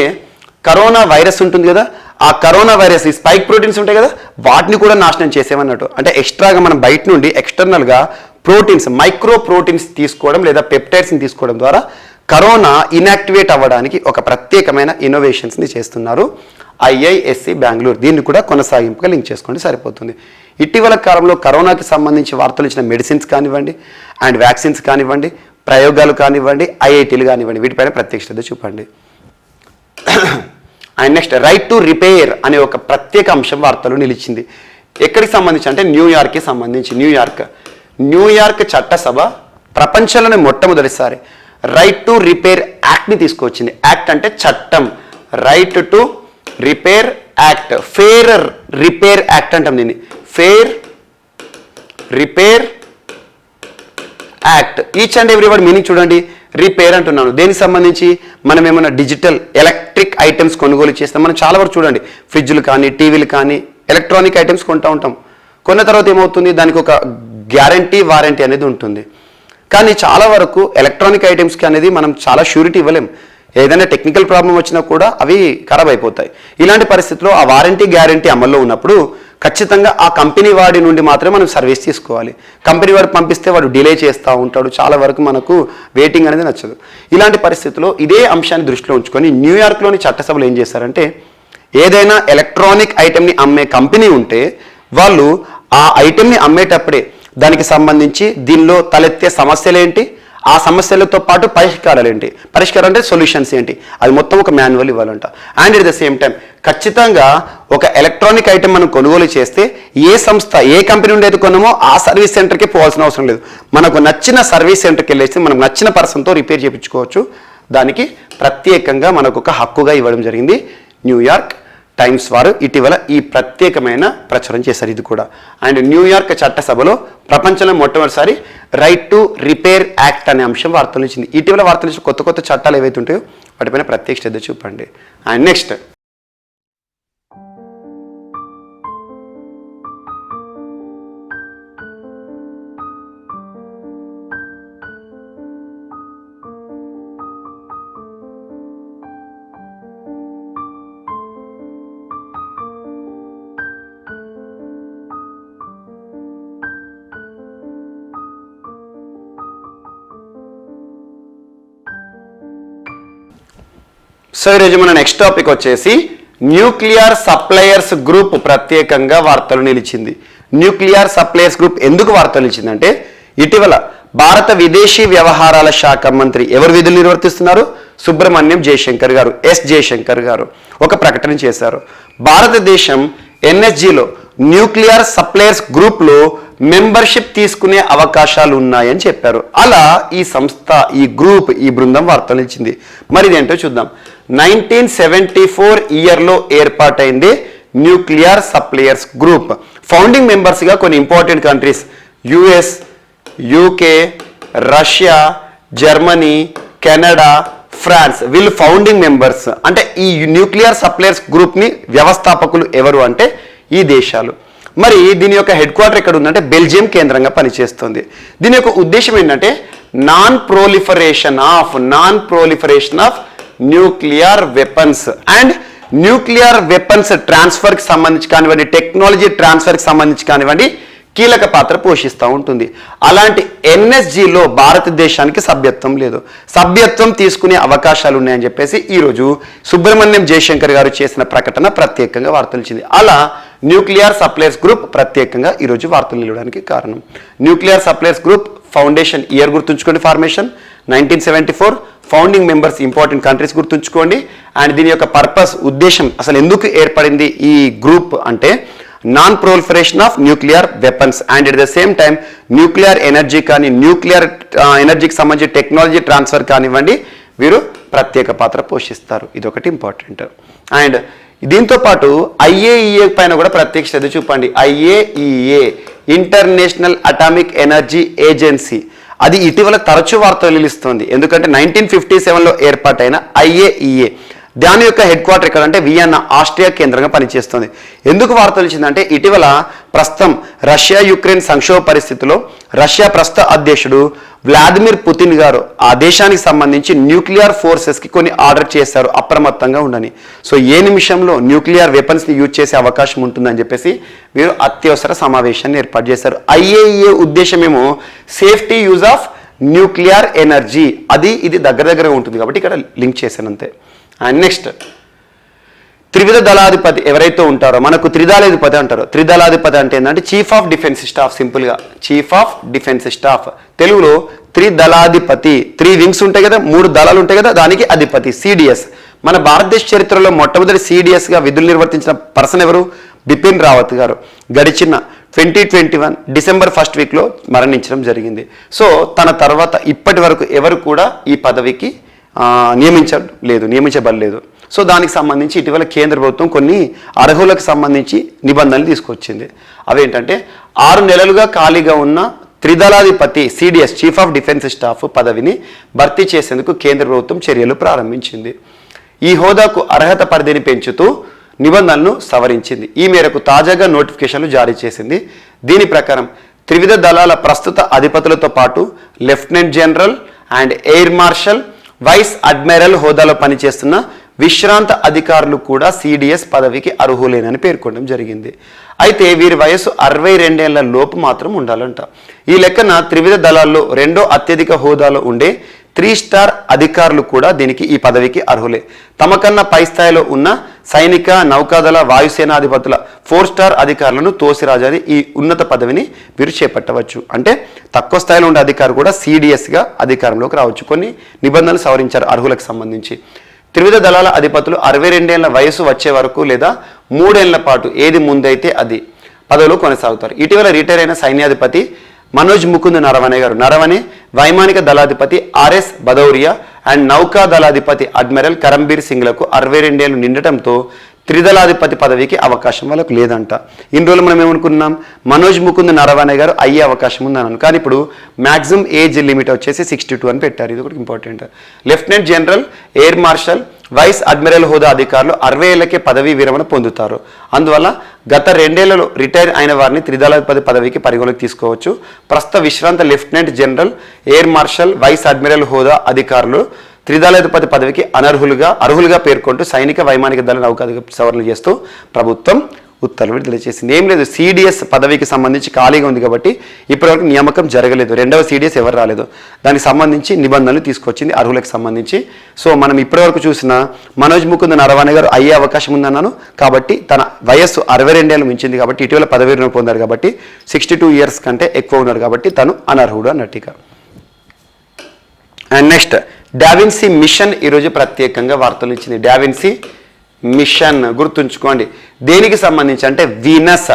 కరోనా వైరస్ ఉంటుంది కదా, ఆ కరోనా వైరస్ ఈ స్పైక్ ప్రోటీన్స్ ఉంటాయి కదా, వాటిని కూడా నాశనం చేసేమన్నట్టు. అంటే ఎక్స్ట్రాగా మనం బయట నుండి ఎక్స్టర్నల్గా ప్రోటీన్స్, మైక్రో ప్రోటీన్స్ తీసుకోవడం లేదా పెప్టైడ్స్ని తీసుకోవడం ద్వారా కరోనా ఇన్యాక్టివేట్ అవ్వడానికి ఒక ప్రత్యేకమైన ఇన్నోవేషన్స్ని చేస్తున్నారు ఐఐఎస్సి బెంగళూరు. దీన్ని కూడా కొనసాగింపుగా లింక్ చేసుకోండి సరిపోతుంది. ఇటీవల కాలంలో కరోనాకి సంబంధించి వార్తలు ఇచ్చిన మెడిసిన్స్ కానివ్వండి అండ్ వ్యాక్సిన్స్ కానివ్వండి, ప్రయోగాలు కానివ్వండి, ఐఐటీలు కానివ్వండి, వీటిపైన ప్రత్యేక శ్రద్ధ చూపండి. And next right to repair అనే ఒక ప్రత్యేక అంశం వార్తలు నిలిచింది. ఎక్కడికి సంబంధించి అంటే న్యూయార్క్కి సంబంధించి. న్యూయార్క్ చట్టసభ ప్రపంచంలోనే మొట్టమొదటిసారి రైట్ టు రిపేర్ యాక్ట్ని తీసుకొచ్చింది. యాక్ట్ అంటే చట్టం, right to repair act, fair repair act అంటాం దీన్ని, fair repair act. Each and every word meaning చూడండి. రిపేర్ అంటున్నాను, దేనికి సంబంధించి? మనం ఏమైనా డిజిటల్ ఎలక్ట్రిక్ ఐటమ్స్ కొనుగోలు చేస్తాం. మనం చాలా వరకు చూడండి ఫ్రిడ్జ్లు కానీ టీవీలు కానీ ఎలక్ట్రానిక్ ఐటమ్స్ కొంటూ ఉంటాం. కొన్న తర్వాత ఏమవుతుంది, దానికి ఒక గ్యారంటీ వారంటీ అనేది ఉంటుంది. కానీ చాలా వరకు ఎలక్ట్రానిక్ ఐటమ్స్కి అనేది మనం చాలా ష్యూరిటీ ఇవ్వలేం. ఏదైనా టెక్నికల్ ప్రాబ్లం వచ్చినా కూడా అవి ఖరాబ్ అయిపోతాయి. ఇలాంటి పరిస్థితుల్లో ఆ వారంటీ గ్యారంటీ అమల్లో ఉన్నప్పుడు ఖచ్చితంగా ఆ కంపెనీ వాడి నుండి మాత్రమే మనం సర్వీస్ తీసుకోవాలి. కంపెనీ వాడికి పంపిస్తే వాడు డిలే చేస్తూ ఉంటాడు, చాలా వరకు మనకు వెయిటింగ్ అనేది నచ్చదు. ఇలాంటి పరిస్థితుల్లో ఇదే అంశాన్ని దృష్టిలో ఉంచుకొని న్యూయార్క్లోని చట్టసభలు ఏం చేశారంటే ఏదైనా ఎలక్ట్రానిక్ ఐటెంని అమ్మే కంపెనీ ఉంటే వాళ్ళు ఆ ఐటెంని అమ్మేటప్పుడే దానికి సంబంధించి దీనిలో తలెత్తే సమస్యలు ఏంటి, ఆ సమస్యలతో పాటు పరిష్కారాలు ఏంటి, పరిష్కారం అంటే సొల్యూషన్స్ ఏంటి, అది మొత్తం ఒక మాన్యువల్ ఇవ్వాలంట. And at the same time ఖచ్చితంగా ఒక ఎలక్ట్రానిక్ ఐటెం మనం కొనుగోలు చేస్తే ఏ సంస్థ ఏ కంపెనీ నుండి అయితే కొన్నామో ఆ సర్వీస్ సెంటర్కి పోవాల్సిన అవసరం లేదు. మనకు నచ్చిన సర్వీస్ సెంటర్కి వెళ్ళేసి మనకు నచ్చిన పర్సన్తో రిపేర్ చేయించుకోవచ్చు. దానికి ప్రత్యేకంగా మనకు ఒక హక్కుగా ఇవ్వడం జరిగింది. న్యూయార్క్ టైమ్స్ వారు ఇటీవల ఈ ప్రత్యేకమైన ప్రచురణ చేశారు ఇది కూడా. అండ్ న్యూయార్క్ చట్టసభలో ప్రపంచంలో మొట్టమొదటిసారి రైట్ టు రిపేర్ యాక్ట్ అనే అంశం వార్తలు ఇచ్చింది. ఇటీవల వార్తలు ఇచ్చిన కొత్త కొత్త చట్టాలు ఏవైతే ఉంటాయో వాటిపైన ప్రత్యేక శ్రద్ధ చూపండి. అండ్ నెక్స్ట్ సో ఈరోజు మన నెక్స్ట్ టాపిక్ వచ్చేసి న్యూక్లియర్ సప్లయర్స్ గ్రూప్ ప్రత్యేకంగా వార్తలు నిలిచింది. న్యూక్లియర్ సప్లయర్స్ గ్రూప్ ఎందుకు వార్తలు నిలిచిందంటే ఇటీవల భారత విదేశీ వ్యవహారాల శాఖ మంత్రి ఎవరు విధులు నిర్వర్తిస్తున్నారు? సుబ్రహ్మణ్యం జయశంకర్ గారు, జయశంకర్ గారు ఒక ప్రకటన చేశారు. భారతదేశం ఎన్ఎస్జిలో న్యూక్లియర్ సప్లయర్స్ గ్రూప్లో మెంబర్షిప్ తీసుకునే అవకాశాలు ఉన్నాయని చెప్పారు. అలా ఈ సంస్థ, ఈ గ్రూప్, ఈ బృందం వార్తలు ఇచ్చింది. మరి ఇదేంటో చూద్దాం. 1974 ఇయర్లో ఏర్పాటైంది న్యూక్లియర్ సప్లయర్స్ గ్రూప్. ఫౌండింగ్ మెంబర్స్గా కొన్ని important countries US, UK, Russia, Germany, Canada, France వీళ్ళు ఫౌండింగ్ మెంబర్స్. అంటే ఈ న్యూక్లియర్ సప్లయర్స్ గ్రూప్ని వ్యవస్థాపకులు ఎవరు అంటే ఈ దేశాలు. మరి దీని యొక్క హెడ్ క్వార్టర్ ఎక్కడ ఉందంటే బెల్జియం కేంద్రంగా పనిచేస్తుంది. దీని యొక్క ఉద్దేశం ఏంటంటే non proliferation of nuclear weapons and nuclear weapons ట్రాన్స్ఫర్కి సంబంధించి కానివ్వండి, టెక్నాలజీ ట్రాన్స్ఫర్కి సంబంధించి కానివ్వండి, కీలక పాత్ర పోషిస్తూ ఉంటుంది. అలాంటి ఎన్ఎస్జిలో భారతదేశానికి సభ్యత్వం లేదు. సభ్యత్వం తీసుకునే అవకాశాలు ఉన్నాయని చెప్పేసి ఈరోజు సుబ్రహ్మణ్యం జయశంకర్ గారు చేసిన ప్రకటన ప్రత్యేకంగా వార్తలు ఇచ్చింది. అలా న్యూక్లియర్ సప్లయర్స్ గ్రూప్ ప్రత్యేకంగా ఈరోజు వార్తలు నిలవడానికి కారణం. Nuclear suppliers group foundation year గుర్తుంచుకోండి, formation 1974, founding members important countries గుర్తుంచుకోండి. అండ్ దీని యొక్క పర్పస్, ఉద్దేశం అసలు ఎందుకు ఏర్పడింది ఈ గ్రూప్ అంటే non proliferation of nuclear weapons and at the same time nuclear energy కానీ న్యూక్లియర్ ఎనర్జీకి సంబంధించి టెక్నాలజీ ట్రాన్స్ఫర్ కానివ్వండి, వీరు ప్రత్యేక పాత్ర పోషిస్తారు. ఇది ఒకటి ఇంపార్టెంట్. అండ్ దీంతో పాటు ఐఏఈఏ పైన కూడా ప్రత్యేక శ్రద్ధ చూపండి. IAEA international atomic energy agency, అది ఇటీవల తరచూ వార్తలు నిలుస్తుంది. ఎందుకంటే 1957లో ఏర్పాటైన ఐఏఈఏ దాని యొక్క హెడ్ క్వార్టర్ ఎక్కడంటే వియన్నా, ఆస్ట్రియా కేంద్రంగా పనిచేస్తుంది. ఎందుకు వార్తలు ఇచ్చిందంటే ఇటీవల ప్రస్తుతం రష్యా యుక్రెయిన్ సంక్షోభ పరిస్థితిలో రష్యా ప్రస్తుత అధ్యక్షుడు వ్లాదిమిర్ పుతిన్ గారు ఆ దేశానికి సంబంధించి న్యూక్లియర్ ఫోర్సెస్కి కొన్ని ఆర్డర్ చేశారు అప్రమత్తంగా ఉండని. సో ఏ నిమిషంలో న్యూక్లియర్ వెపన్స్ని యూజ్ చేసే అవకాశం ఉంటుందని చెప్పేసి వీరు అత్యవసర సమావేశాన్ని ఏర్పాటు చేశారు. ఐఏఈఏ ఉద్దేశమేమో safety use of nuclear energy, ఇది దగ్గర ఉంటుంది కాబట్టి ఇక్కడ లింక్ చేశాను అంతే. అండ్ నెక్స్ట్ త్రివిధ దళాధిపతి ఎవరైతే ఉంటారో మనకు త్రిదళాధిపతి అంటారు. త్రిదళాధిపతి అంటే ఏంటంటే చీఫ్ ఆఫ్ డిఫెన్స్ స్టాఫ్, సింపుల్గా చీఫ్ ఆఫ్ డిఫెన్స్ స్టాఫ్. తెలుగులో త్రిదళాధిపతి, 3 వింగ్స్ ఉంటాయి కదా, 3 దళాలు ఉంటాయి కదా, దానికి అధిపతి సిడిఎస్. మన భారతదేశ చరిత్రలో మొట్టమొదటి సిడిఎస్గా విధులు నిర్వర్తించిన పర్సన్ ఎవరు? బిపిన్ రావత్ గారు. గడిచిన 2021 డిసెంబర్ 1st వీక్లో మరణించడం జరిగింది. సో తన తర్వాత ఇప్పటి వరకు ఎవరు కూడా ఈ పదవికి నియమించబడలేదు. సో దానికి సంబంధించి ఇటీవల కేంద్ర ప్రభుత్వం కొన్ని అర్హులకు సంబంధించి నిబంధనలు తీసుకొచ్చింది. అవేంటంటే 6 నెలలుగా ఖాళీగా ఉన్న త్రిదళాధిపతి CDS chief of defence staff పదవిని భర్తీ చేసేందుకు కేంద్ర ప్రభుత్వం చర్యలు ప్రారంభించింది. ఈ హోదాకు అర్హత పరిధిని పెంచుతూ నిబంధనలను సవరించింది. ఈ మేరకు తాజాగా నోటిఫికేషన్లు జారీ చేసింది. దీని ప్రకారం త్రివిధ దళాల ప్రస్తుత అధిపతులతో పాటు lieutenant general and air marshal, vice admiral హోదాలో పనిచేస్తున్న విశ్రాంత అధికారులు కూడా సిడిఎస్ పదవికి అర్హులేనని పేర్కొనడం జరిగింది. అయితే వీరి వయసు 62 ఏళ్ల లోపు మాత్రం ఉండాలంట. ఈ లెక్కన త్రివిధ దళాల్లో 2వ అత్యధిక హోదాలో ఉండే 3 స్టార్ అధికారులు కూడా ఈ పదవికి అర్హులే. తమకన్నా పై స్థాయిలో ఉన్న సైనిక, నౌకాదళ, వాయుసేనాధిపతుల 4 స్టార్ అధికారులను తోసిరాజాది ఈ ఉన్నత పదవిని వీరు చేపట్టవచ్చు. అంటే తక్కువ స్థాయిలో ఉండే అధికారు కూడా సిడిఎస్గా అధికారంలోకి రావచ్చు. కొన్ని నిబంధనలు సవరించారు అర్హులకు సంబంధించి. త్రివిధ దళాల అధిపతులు 62 ఏళ్ల వయసు వచ్చే వరకు లేదా 3 ఏళ్ల పాటు ఏది ముందైతే అది పదవిలో కొనసాగుతారు. ఇటీవల రిటైర్ అయిన సైన్యాధిపతి మనోజ్ ముకుంద్ నరవణే గారు. నరవణే వైమానిక దళాధిపతి ఆర్ఎస్ భదౌరియా అండ్ నౌకా దళాధిపతి అడ్మిరల్ కరంబీర్ సింగ్లకు 62 ఏళ్లు నిండటంతో త్రిదళాధిపతి పదవికి అవకాశం వాళ్ళకు లేదంట. ఇన్ని రోజులు మనం ఏమనుకున్నాం, మనోజ్ ముకుంద్ నరవణే గారు అయ్యే అవకాశం ఉందన్నాను. కానీ ఇప్పుడు మ్యాక్సిమం ఏజ్ లిమిట్ వచ్చేసి 62 అని పెట్టారు. ఇది ఒకటి important. Lieutenant general, air marshal, vice admiral హోదా అధికారులు 60 ఏళ్లకే పదవీ విరమణ పొందుతారు. అందువల్ల గత 2 ఏళ్లలో రిటైర్ అయిన వారిని త్రిదళాధిపతి పదవికి పరిగణలోకి తీసుకోవచ్చు. ప్రస్తుత విశ్రాంత lieutenant general, air marshal, vice admiral హోదా అధికారులు త్రిదళాధిపతి పదవికి అర్హులుగా పేర్కొంటూ సైనిక, వైమానిక దళ నౌకాధిపతి సవరణలు చేస్తూ ప్రభుత్వం ఉత్తర్వులు విడుదల చేసింది. ఏం లేదు, సిడిఎస్ పదవికి సంబంధించి ఖాళీగా ఉంది కాబట్టి ఇప్పటివరకు నియామకం జరగలేదు. 2వ సిడిఎస్ ఎవరు రాలేదు. దానికి సంబంధించి నిబంధనలు తీసుకొచ్చింది అర్హులకు సంబంధించి. సో మనం ఇప్పటివరకు చూసిన మనోజ్ ముకుంద్ నరవణే గారు అయ్యే అవకాశం ఉందన్నాను కాబట్టి తన వయస్సు 62 ఏళ్ళు మించింది కాబట్టి ఇటీవల పదవి విరమణ పొందారు కాబట్టి 62 ఇయర్స్ కంటే ఎక్కువ ఉన్నారు కాబట్టి తను అనర్హుడు అన్నట్టుగా. అండ్ నెక్స్ట్ డావిన్సీ మిషన్ ఈరోజు ప్రత్యేకంగా వార్తలు ఇచ్చింది. డావిన్సీ మిషన్ గుర్తుంచుకోండి. దేనికి సంబంధించి అంటే వీనస్,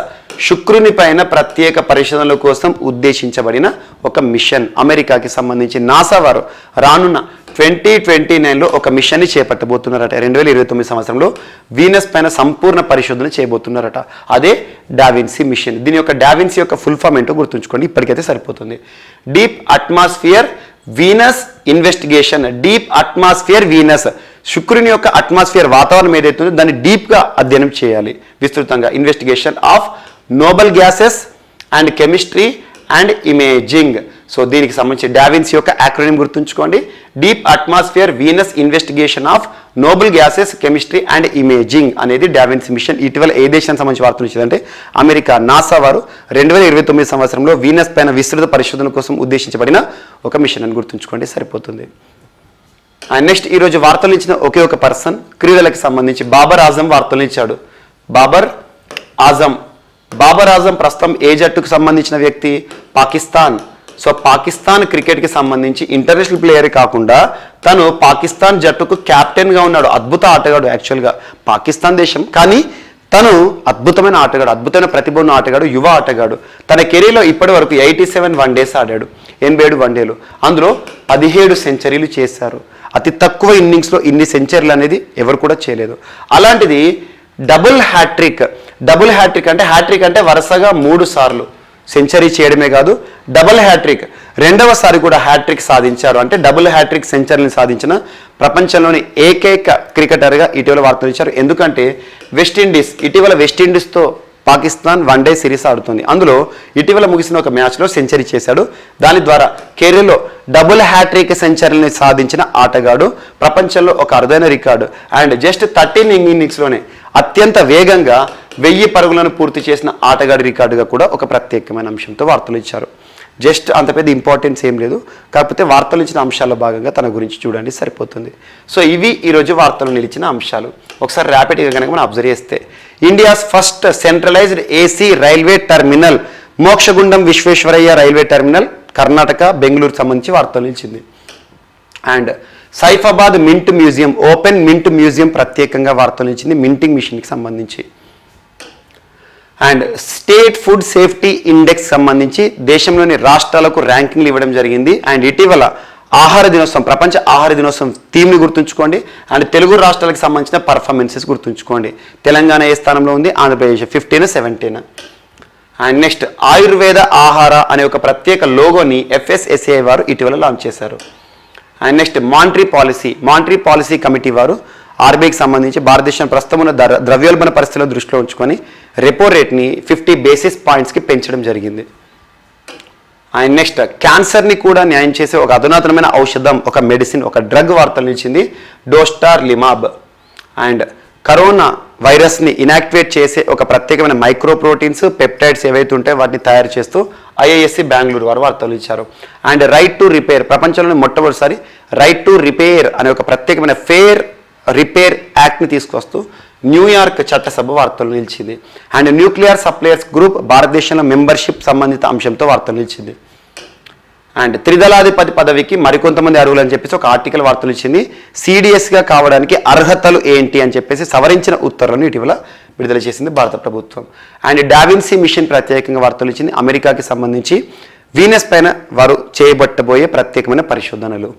శుక్రుని పైన ప్రత్యేక పరిశోధనల కోసం ఉద్దేశించబడిన ఒక మిషన్. అమెరికాకి సంబంధించి నాసా వారు రానున్న 2029లో ఒక మిషన్ని చేపట్టబోతున్నారట. 2029 సంవత్సరంలో వీనస్ పైన సంపూర్ణ పరిశోధన చేయబోతున్నారట. అదే డావిన్సీ మిషన్. దీని యొక్క డావిన్సీ యొక్క ఫుల్ ఫామ్ ఏంటో గుర్తుంచుకోండి, ఇప్పటికైతే సరిపోతుంది. Deep atmosphere Venus investigation. Deep atmosphere Venus, శుక్రుని యొక్క అట్మాస్ఫియర్ వాతావరణం ఏదైతుందో దాన్ని డీప్గా అధ్యయనం చేయాలి విస్తృతంగా. Investigation of Nobel gases and chemistry and imaging. So దీనికి సంబంధించి డావిన్సీ యొక్క యాక్రోనిమ్ గుర్తుంచుకోండి. Deep atmosphere Venus investigation of Nobel gases chemistry and imaging అనేది డావిన్సీ మిషన్. ఇటీవల ఏ దేశానికి సంబంధించి వార్తలు ఇచ్చిందంటే అమెరికా నాసా వారు 2029 సంవత్సరంలో వీనస్ పైన విస్తృత పరిశోధన కోసం ఉద్దేశించబడిన ఒక మిషన్ అని గుర్తుంచుకోండి, సరిపోతుంది. అండ్ నెక్స్ట్ ఈరోజు వార్తలు ఇచ్చిన ఒకే ఒక పర్సన్ క్రీడలకు సంబంధించి బాబర్ ఆజం వార్తలు ఇచ్చాడు. బాబర్ ఆజం ప్రస్తుతం ఏ జట్టుకు సంబంధించిన వ్యక్తి? పాకిస్తాన్. సో పాకిస్తాన్ క్రికెట్కి సంబంధించి ఇంటర్నేషనల్ ప్లేయర్ కాకుండా తను పాకిస్తాన్ జట్టుకు కెప్టెన్గా ఉన్నాడు. అద్భుత ఆటగాడు యాక్చువల్గా పాకిస్తాన్ దేశం, కానీ తను అద్భుతమైన ఆటగాడు, అద్భుతమైన ప్రతిభ ఉన్న ఆటగాడు, యువ ఆటగాడు. తన కెరీర్లో ఇప్పటి వరకు 87 వన్డేస్ ఆడాడు, 87 వన్డేలు, అందులో 17 సెంచరీలు చేశారు. అతి తక్కువ ఇన్నింగ్స్లో ఇన్ని సెంచరీలు అనేది ఎవరు కూడా చేయలేదు. అలాంటిది డబుల్ హ్యాట్రిక్ అంటే హ్యాట్రిక్ అంటే వరుసగా 3 సార్లు సెంచరీ చేయడమే కాదు, డబుల్ హ్యాట్రిక్ రెండవసారి కూడా హ్యాట్రిక్ సాధించారు. అంటే డబుల్ హ్యాట్రిక్ సెంచరీని సాధించిన ప్రపంచంలోని ఏకైక క్రికెటర్గా ఇటీవల వార్తలు ఇచ్చారు. ఎందుకంటే ఇటీవల వెస్టిండీస్తో పాకిస్తాన్ వన్డే సిరీస్ ఆడుతుంది. అందులో ఇటీవల ముగిసిన ఒక మ్యాచ్లో సెంచరీ చేశాడు. దాని ద్వారా కెరీర్లో డబుల్ హ్యాట్రిక్ సెంచరీని సాధించిన ఆటగాడు, ప్రపంచంలో ఒక అరుదైన రికార్డు. అండ్ జస్ట్ 13 ఇన్నింగ్స్లోనే అత్యంత వేగంగా 1000 పరుగులను పూర్తి చేసిన ఆటగాడి రికార్డుగా కూడా ఒక ప్రత్యేకమైన అంశంతో వార్తలు ఇచ్చారు. జస్ట్ అంత పెద్ద ఇంపార్టెన్స్ ఏం లేదు, కాకపోతే వార్తలు ఇచ్చిన అంశాల్లో భాగంగా తన గురించి చూడండి, సరిపోతుంది. సో ఇవి ఈరోజు వార్తలు నిలిచిన అంశాలు. ఒకసారి ర్యాపిడ్గా కనుక మనం అబ్జర్వ్ చేస్తే India's first centralised AC railway terminal Mokshagundam Visvesvaraya railway terminal Karnataka Bengaluru సంబంధించి వార్తలు నిలిచింది. And Saifabad mint museum open mint museum ప్రత్యేకంగా వార్తలు నిలిచింది మింటింగ్ మిషన్కి సంబంధించి. And state food safety index సంబంధించి దేశంలోని రాష్ట్రాలకు ర్యాంకింగ్లు ఇవ్వడం జరిగింది. అండ్ ఇటీవల ఆహార దినోత్సవం, ప్రపంచ ఆహార దినోత్సవం థీమ్ని గుర్తుంచుకోండి. అండ్ తెలుగు రాష్ట్రాలకు సంబంధించిన పర్ఫార్మెన్సెస్ గుర్తుంచుకోండి. తెలంగాణ ఏ స్థానంలో ఉంది? ఆంధ్రప్రదేశ్ 15, 17. అండ్ నెక్స్ట్ ఆయుర్వేద ఆహార అనే ఒక ప్రత్యేక లోగోని FSSAI వారు ఇటీవల లాంచ్ చేశారు. అండ్ నెక్స్ట్ మాంట్రీ పాలసీ కమిటీ వారు ఆర్బీఐకి సంబంధించి భారతదేశం ప్రస్తుతం ఉన్న ద్రవ్యోల్బణ పరిస్థితుల దృష్టిలో ఉంచుకొని రెపో రేట్ని 50 బేసిస్ పాయింట్స్కి పెంచడం జరిగింది. అండ్ నెక్స్ట్ క్యాన్సర్ని కూడా న్యాయం చేసే ఒక అధునాతనమైన ఔషధం, ఒక మెడిసిన్, ఒక డ్రగ్ వార్తలు నిలిచింది డోస్టార్లిమాబ్. అండ్ కరోనా వైరస్ని ఇనాక్టివేట్ చేసే ఒక ప్రత్యేకమైన మైక్రో ప్రోటీన్స్, పెప్టైడ్స్ ఏవైతే ఉంటాయో వాటిని తయారు చేస్తూ IISc బెంగళూరు వారు వార్తలు ఇచ్చారు. అండ్ రైట్ టు రిపేర్, ప్రపంచంలోని మొట్టమొదటిసారి రైట్ టు రిపేర్ అనే ఒక ప్రత్యేకమైన ఫేర్ రిపేర్ యాక్ట్ని తీసుకొస్తూ న్యూయార్క్ చట్టసభ వార్తలు నిలిచింది. అండ్ న్యూక్లియర్ సప్లయర్స్ గ్రూప్ భారతదేశంలో మెంబర్షిప్ సంబంధిత అంశంతో వార్తలు నిలిచింది. అండ్ త్రిదళాధిపతి పదవికి మరికొంతమంది అర్హులు అని చెప్పేసి ఒక ఆర్టికల్ వార్తలు ఇచ్చింది. CDSగా కావడానికి అర్హతలు ఏంటి అని చెప్పేసి సవరించిన ఉత్తర్వులను ఇటీవల విడుదల చేసింది భారత ప్రభుత్వం. అండ్ డావిన్సీ మిషన్ ప్రత్యేకంగా వార్తలు ఇచ్చింది. అమెరికాకి సంబంధించి వీనస్ పైన వారు చేయబట్టబోయే ప్రత్యేకమైన పరిశోధనలు.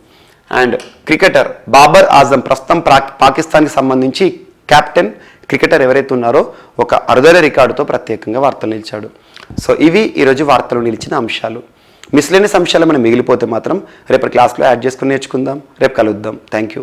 అండ్ క్రికెటర్ బాబర్ ఆజం ప్రస్తుతం పాకిస్తాన్కి సంబంధించి కెప్టెన్ క్రికెటర్ ఎవరైతే ఉన్నారో ఒక అరుదైన రికార్డుతో ప్రత్యేకంగా వార్తలు నిలిచాడు. సో ఇవి ఈరోజు వార్తలు నిలిచిన అంశాలు. మిస్లేనియస్ అంశాలు మనం మిగిలిపోతే మాత్రం రేపటి క్లాస్లో యాడ్ చేసుకుని నేర్చుకుందాం. రేపు కలుద్దాం. Thank you.